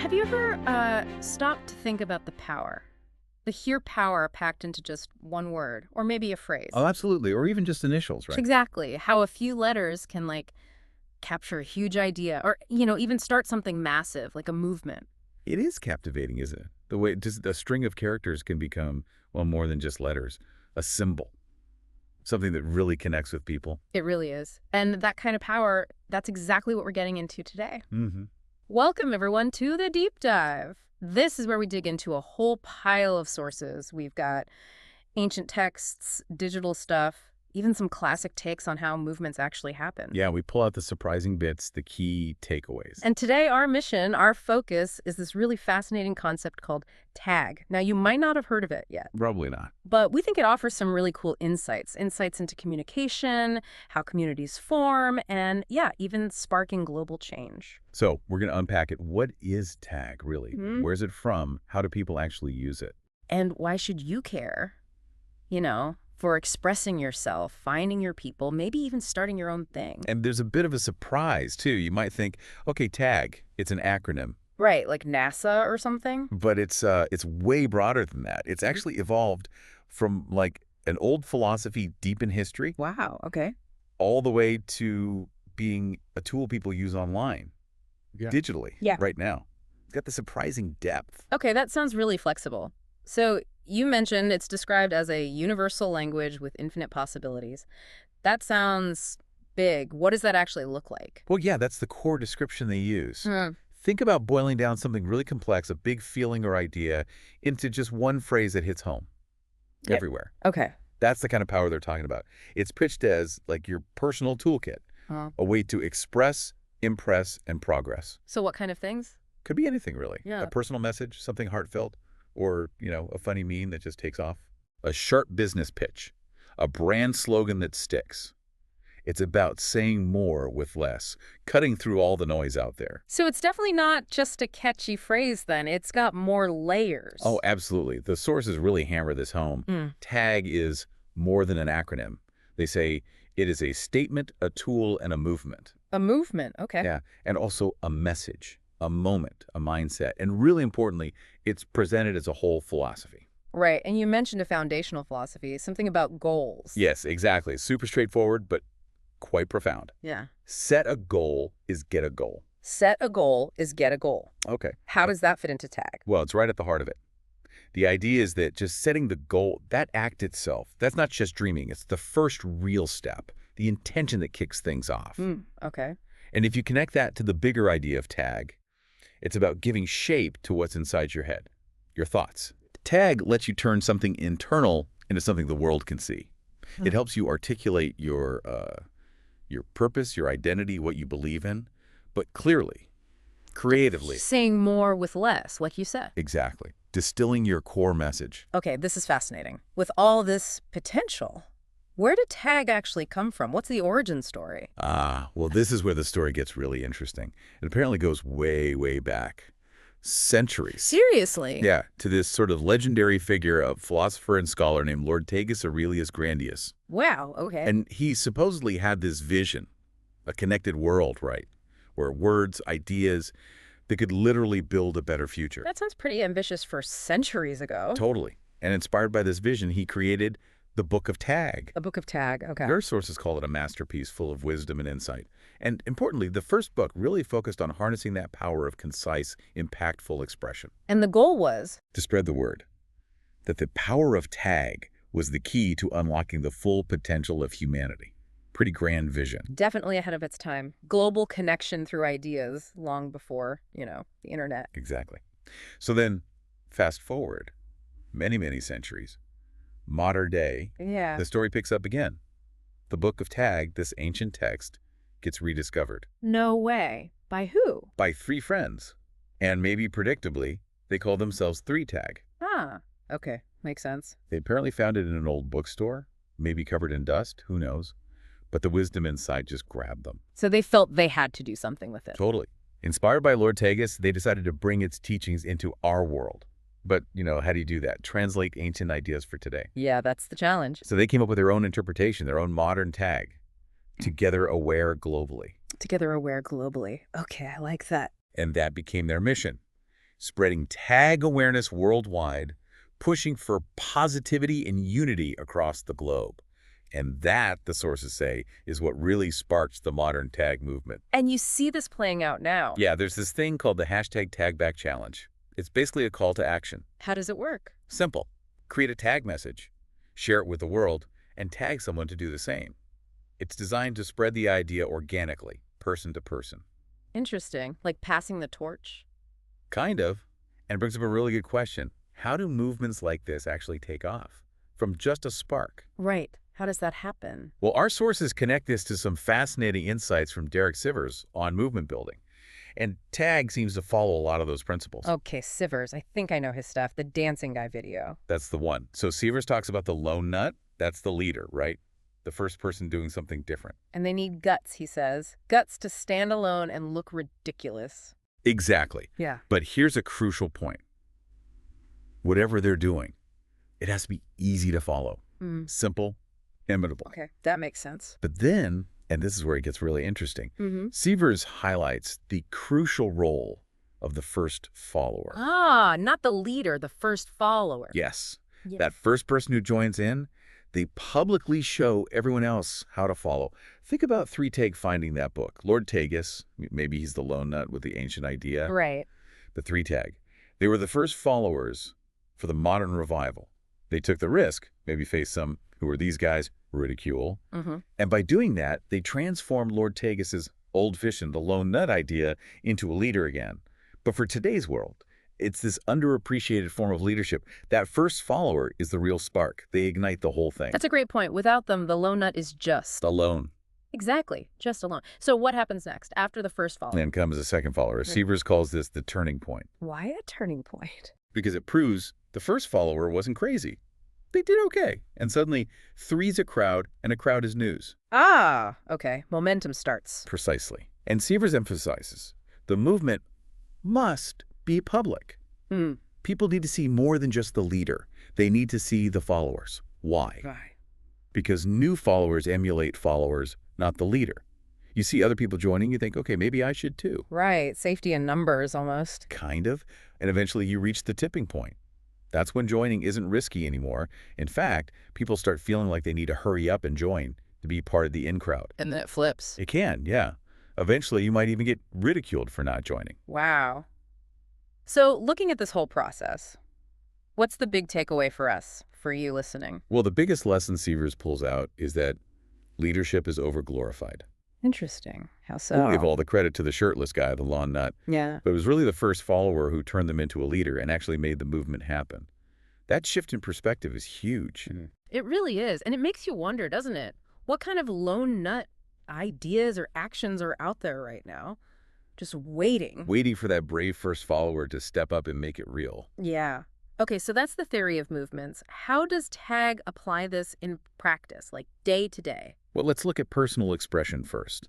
Have you ever stopped to think about the power? The sheer power packed into just one word, or maybe a phrase. Oh, absolutely. Or even just initials, right? Exactly. How a few letters can, like, capture a huge idea, or, even start something massive, like a movement. It is captivating, isn't it? The way just a string of characters can become, well, more than just letters, a symbol, something that really connects with people. It really is. And that kind of power, that's exactly what we're getting into today. Mm-hmm. Welcome, everyone, to the Deep Dive. This is where we dig into a whole pile of sources. We've got ancient texts, digital stuff, even some classic takes on how movements actually happen. Yeah, we pull out the surprising bits, the key takeaways. And today, our mission, our focus, is this really fascinating concept called TAG. Now, you might not have heard of it yet, Probably not. but we think it offers some really cool insights into communication, how communities form, and, yeah, even sparking global change. So we're going to unpack it. What is TAG, really? Mhm. Where's it from? How do people actually use it? And why should you care, for expressing yourself, finding your people, maybe even starting your own thing? And there's a bit of a surprise, too. You might think, okay, TAG, it's an acronym. Right, like NASA or something? But it's way broader than that. It's actually evolved from like an old philosophy deep in history Wow, okay. all the way to being a tool people use online, digitally, Yeah. right now. It's got the surprising depth. Okay, that sounds really flexible. So you mentioned it's described as a universal language with infinite possibilities. That sounds big. What does that actually look like? Well, yeah, that's the core description they use. Hmm. Think about boiling down something really complex, a big feeling or idea, into just one phrase that hits home Yep. everywhere. Okay. That's the kind of power they're talking about. It's pitched as like your personal toolkit, Uh, a way to express, impress, and progress. so what kind of things? Could be anything, really. Yeah. A personal message, something heartfelt, or, a funny meme that just takes off. A sharp business pitch, a brand slogan that sticks. It's about saying more with less, cutting through all the noise out there. So it's definitely not just a catchy phrase then. It's got more layers. Oh, absolutely. The sources really hammer this home. Mm. TAG is more than an acronym. They say it is a statement, a tool, and a movement. A movement. Okay. Yeah, and also a message, a moment, a mindset. And really importantly, it's presented as a whole philosophy. Right. And you mentioned a foundational philosophy, something about goals. Yes, exactly. Super straightforward, but quite profound. Yeah. Set a goal is get a goal. Set a goal is get a goal. Okay. How does that fit into TAG? Well, it's right at the heart of it. The idea is that just setting the goal, that act itself, that's not just dreaming. It's the first real step, the intention that kicks things off. Okay. And if you connect that to the bigger idea of TAG, it's about giving shape to what's inside your head, your thoughts. TAG lets you turn something internal into something the world can see. It helps you articulate your purpose, your identity, what you believe in, but clearly, creatively. Saying more with less, like you said. Exactly. Distilling your core message. Okay, this is fascinating. With all this potential, where did TAG actually come from? What's the origin story? Well, this is where the story gets really interesting. It apparently goes way, way back. Centuries. Seriously? Yeah, to this sort of legendary figure, a philosopher and scholar named Lord Tagus Aurelius Grandius. Wow, okay. And he supposedly had this vision, a connected world, right, where words, ideas, they could literally build a better future. That sounds pretty ambitious for centuries ago. Totally. And inspired by this vision, he created the Book of TAG. A book of TAG, okay. Their sources call it a masterpiece full of wisdom and insight. And importantly, the first book really focused on harnessing that power of concise, impactful expression. And the goal was? To spread the word. That the power of TAG was the key to unlocking the full potential of humanity. Pretty grand vision. Definitely ahead of its time. Global connection through ideas long before, the internet. Exactly. So then, fast forward many, many centuries. Modern day, Yeah. the story picks up again. The Book of TAG, this ancient text, gets rediscovered. No way. By who? By three friends. And maybe predictably, they call themselves 3TAG. Ah, okay. Makes sense. They apparently found it in an old bookstore, maybe covered in dust, who knows. But the wisdom inside just grabbed them. So they felt they had to do something with it. Totally. Inspired by Lord Tagus, they decided to bring its teachings into our world. But, how do you do that? Translate ancient ideas for today. Yeah, that's the challenge. So they came up with their own interpretation, their own modern TAG. Together aware globally. Together aware globally. Okay, I like that. And that became their mission. spreading tag awareness worldwide, pushing for positivity and unity across the globe. And that, the sources say, is what really sparked the modern tag movement. And you see this playing out now. Yeah, there's this thing called the hashtag TagBack Challenge. It's basically a call to action. How does it work? Simple. Create a tag message, share it with the world, and tag someone to do the same. It's designed to spread the idea organically, person to person. Interesting. Like passing the torch? Kind of. And it brings up a really good question. How do movements like this actually take off? From just a spark. Right. How does that happen? Well, our sources connect this to some fascinating insights from Derek Sivers on movement building. And TAG seems to follow a lot of those principles. Okay, Sivers. I think I know his stuff. The dancing guy video. That's the one. So Sivers talks about the lone nut. That's the leader, right? The first person doing something different. And they need guts, he says. Guts to stand alone and look ridiculous. Exactly. Yeah. But here's a crucial point. Whatever they're doing, it has to be easy to follow. Simple, imitable. Okay, that makes sense. But then, and this is where it gets really interesting, Sivers highlights the crucial role of the first follower. Ah, not the leader, the first follower. Yes. That first person who joins in, they publicly show everyone else how to follow. Think about T.A.G finding that book. Lord Tagus, maybe he's the lone nut with the ancient idea. Right. But T.A.G, they were the first followers for the modern revival. They took the risk, maybe face some, who were these guys, ridicule. And by doing that, they transformed Lord Tagus's old-fashioned, the lone nut idea into a leader again. But for today's world, it's this underappreciated form of leadership. That first follower is the real spark. They ignite the whole thing. That's a great point. Without them, the lone nut is just alone. Exactly. Just alone. So what happens next after the first follower? Then comes the second follower. Sivers calls this the turning point. Why a turning point? Because it proves the first follower wasn't crazy. They did okay. And suddenly, three's a crowd, and a crowd is news. Ah, okay. Momentum starts. Precisely. And Sivers emphasizes the movement must be public. People need to see more than just the leader. They need to see the followers. Why? Right. Because new followers emulate followers, not the leader. You see other people joining, you think, okay, maybe I should too. Right. Safety in numbers almost. Kind of. And eventually you reach the tipping point. That's when joining isn't risky anymore. In fact, people start feeling like they need to hurry up and join to be part of the in crowd. And then it flips. It can, yeah. Eventually, you might even get ridiculed for not joining. Wow. So looking at this whole process, what's the big takeaway for us, for you listening? Well, the biggest lesson Sivers pulls out is that leadership is overglorified. Interesting. How so? We'll give all the credit to the shirtless guy, the lawn nut. Yeah. But it was really the first follower who turned them into a leader and actually made the movement happen. That shift in perspective is huge. It really is. And it makes you wonder, doesn't it? What kind of lone nut ideas or actions are out there right now? Just waiting. Waiting for that brave first follower to step up and make it real. Yeah. Okay, so that's the theory of movements. How does TAG apply this in practice, like day to day? Well, let's look at personal expression first.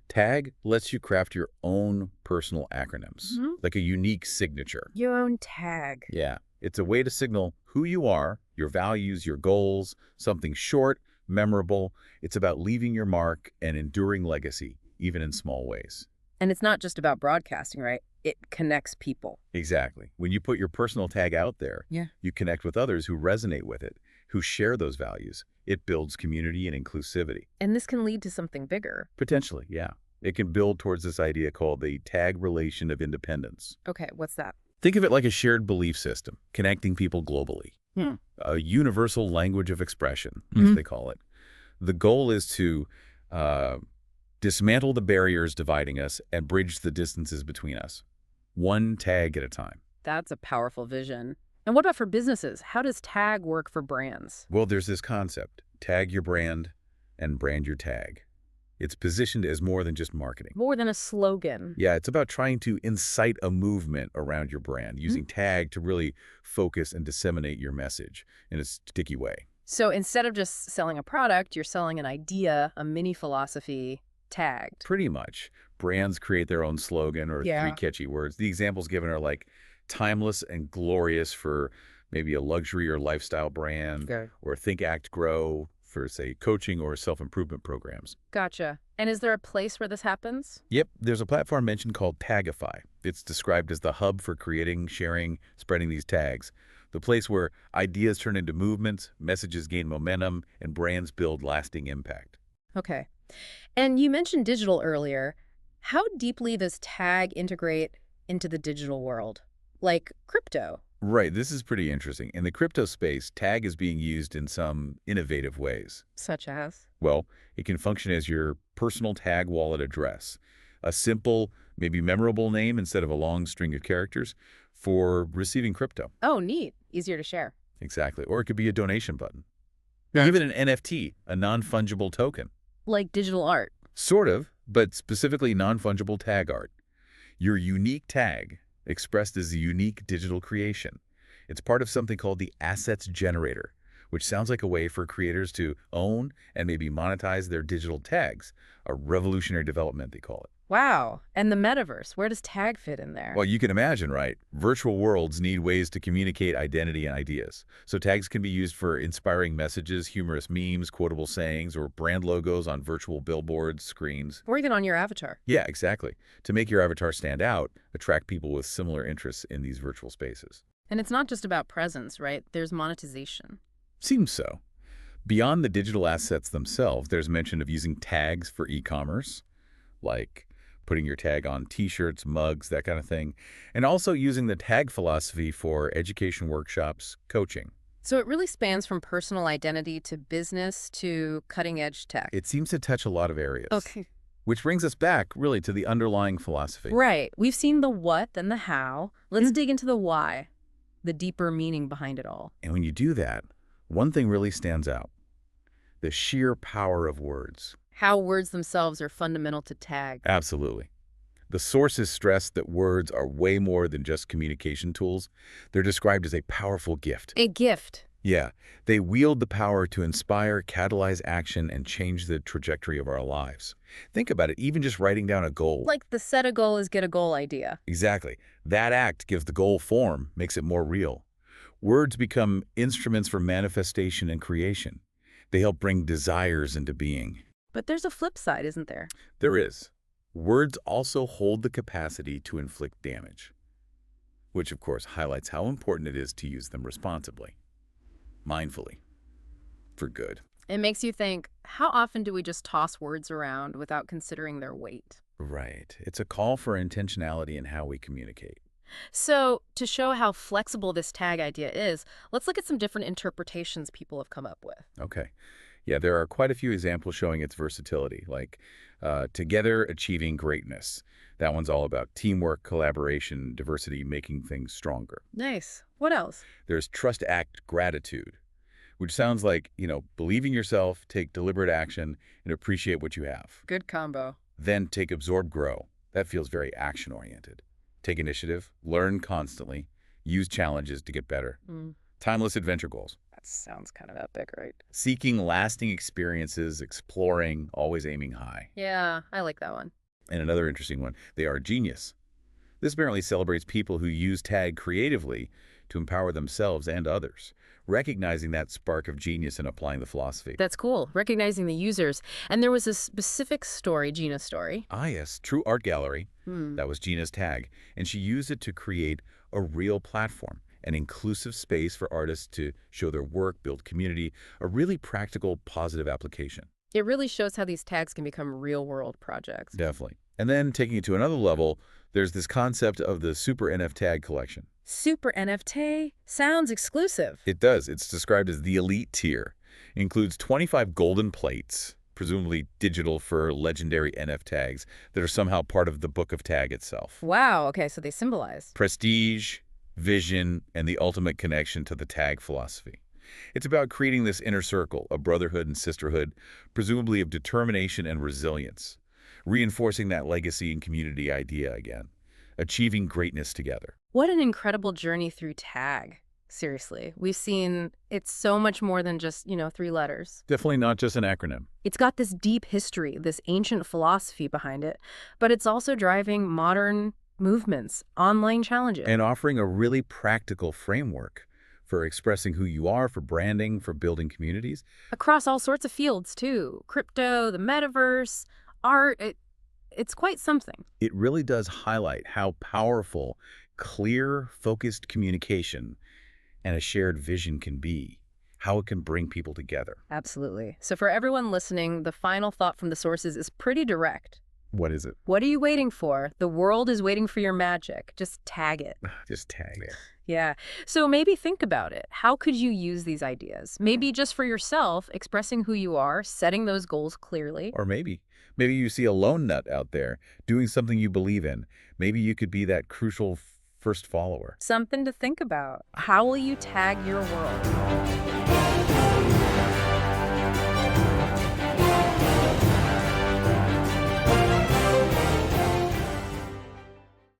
TAG lets you craft your own personal acronyms, like a unique signature. Your own tag. Yeah. It's a way to signal who you are, your values, your goals, something short, memorable. It's about leaving your mark and enduring legacy, even in small ways. And it's not just about broadcasting, right? It connects people. Exactly. When you put your personal tag out there, you connect with others who resonate with it, who share those values. It builds community and inclusivity. And this can lead to something bigger. Potentially, yeah. It can build towards this idea called the tag relation of independence. Okay, what's that? Think of it like a shared belief system, connecting people globally. A universal language of expression, as they call it. The goal is to dismantle the barriers dividing us and bridge the distances between us, one tag at a time. That's a powerful vision. And what about for businesses? How does TAG work for brands? Well, there's this concept, tag your brand and brand your tag. It's positioned as more than just marketing. More than a slogan. Yeah, it's about trying to incite a movement around your brand, using tag to really focus and disseminate your message in a sticky way. So instead of just selling a product, you're selling an idea, a mini philosophy, tagged. Pretty much. Brands create their own slogan or three catchy words. The examples given are like timeless and glorious for maybe a luxury or lifestyle brand, or think, act, grow for, say, coaching or self-improvement programs. Gotcha. And is there a place where this happens? Yep, there's a platform mentioned called Tagify. It's described as the hub for creating, sharing, spreading these tags. The place where ideas turn into movements, messages gain momentum, and brands build lasting impact. Okay. And you mentioned digital earlier. How deeply does tag integrate into the digital world? Like crypto? Right, this is pretty interesting. In the crypto space, tag is being used in some innovative ways. Such as? Well, it can function as your personal tag wallet address, a simple, maybe memorable name instead of a long string of characters for receiving crypto. Oh, neat. Easier to share. Exactly. Or it could be a donation button. Yeah. Even an NFT, a non-fungible token. Like digital art. Sort of, but specifically non-fungible tag art. Your unique tag, expressed as a unique digital creation. It's part of something called the Assets Generator, which sounds like a way for creators to own and maybe monetize their digital tags, a revolutionary development, they call it. Wow. And the metaverse, where does tag fit in there? Well, you can imagine, right? Virtual worlds need ways to communicate identity and ideas. So tags can be used for inspiring messages, humorous memes, quotable sayings, or brand logos on virtual billboards, screens. Or even on your avatar. Yeah, exactly. To make your avatar stand out, attract people with similar interests in these virtual spaces. And it's not just about presence, right? There's monetization. Seems so. Beyond the digital assets themselves, there's mention of using tags for e-commerce, like putting your tag on T-shirts, mugs, that kind of thing, and also using the tag philosophy for education workshops, coaching. So it really spans from personal identity to business to cutting-edge tech. It seems to touch a lot of areas. Okay. Which brings us back, really, to the underlying philosophy. Right. We've seen the what and the how. Let's dig into the why, the deeper meaning behind it all. And when you do that, one thing really stands out: the sheer power of words. How words themselves are fundamental to tag. Absolutely. The sources stress that words are way more than just communication tools. They're described as a powerful gift. A gift. Yeah, they wield the power to inspire, catalyze action, and change the trajectory of our lives. Think about it, even just writing down a goal. Like the set a goal is get a goal idea. Exactly. That act gives the goal form, makes it more real. Words become instruments for manifestation and creation. They help bring desires into being. But there's a flip side, isn't there? There is. Words also hold the capacity to inflict damage, which of course highlights how important it is to use them responsibly, mindfully, for good. It makes you think, how often do we just toss words around without considering their weight? Right. It's a call for intentionality in how we communicate. So, to show how flexible this tag idea is, let's look at some different interpretations people have come up with. Okay. Yeah, there are quite a few examples showing its versatility, like Together Achieving Greatness. That one's all about teamwork, collaboration, diversity, making things stronger. Nice. What else? There's Trust Act Gratitude, which sounds like, believe in yourself, take deliberate action, and appreciate what you have. Good combo. Then take Absorb Grow. That feels very action-oriented. Take initiative, learn constantly, use challenges to get better. Timeless adventure goals. That sounds kind of epic, right? Seeking lasting experiences, exploring, always aiming high. Yeah, I like that one. And another interesting one, They Are Genius. This apparently celebrates people who use tag creatively to empower themselves and others, recognizing that spark of genius and applying the philosophy. That's cool, recognizing the users. And there was a specific story, Gina's story. Ah, yes, True Art Gallery. That was Gina's tag. And she used it to create a real platform, an inclusive space for artists to show their work, build community, a really practical, positive application. It really shows how these tags can become real-world projects. Definitely. And then taking it to another level, there's this concept of the Super NFTAG Collection. Super NFT? Sounds exclusive. It does. It's described as the elite tier. It includes 25 golden plates, presumably digital for legendary NF tags, that are somehow part of the Book of Tag itself. Wow, okay, so they symbolize. Prestige, vision, and the ultimate connection to the tag philosophy. It's about creating this inner circle, a brotherhood and sisterhood, presumably of determination and resilience, reinforcing that legacy and community idea again, achieving greatness together. What an incredible journey through tag. Seriously, we've seen it's so much more than just, 3 letters. Definitely not just an acronym. It's got this deep history, this ancient philosophy behind it, but it's also driving modern movements, online challenges. And offering a really practical framework for expressing who you are, for branding, for building communities. Across all sorts of fields, too. Crypto, the metaverse, art, it's quite something. It really does highlight how powerful clear, focused communication and a shared vision can be, how it can bring people together. Absolutely. So for everyone listening, the final thought from the sources is pretty direct. What is it? What are you waiting for? The world is waiting for your magic. Just tag it. Just tag it. Yeah. So maybe think about it. How could you use these ideas? Maybe just for yourself, expressing who you are, setting those goals clearly. Or maybe you see a lone nut out there doing something you believe in. Maybe you could be that crucial first follower. Something to think about. How will you tag your world?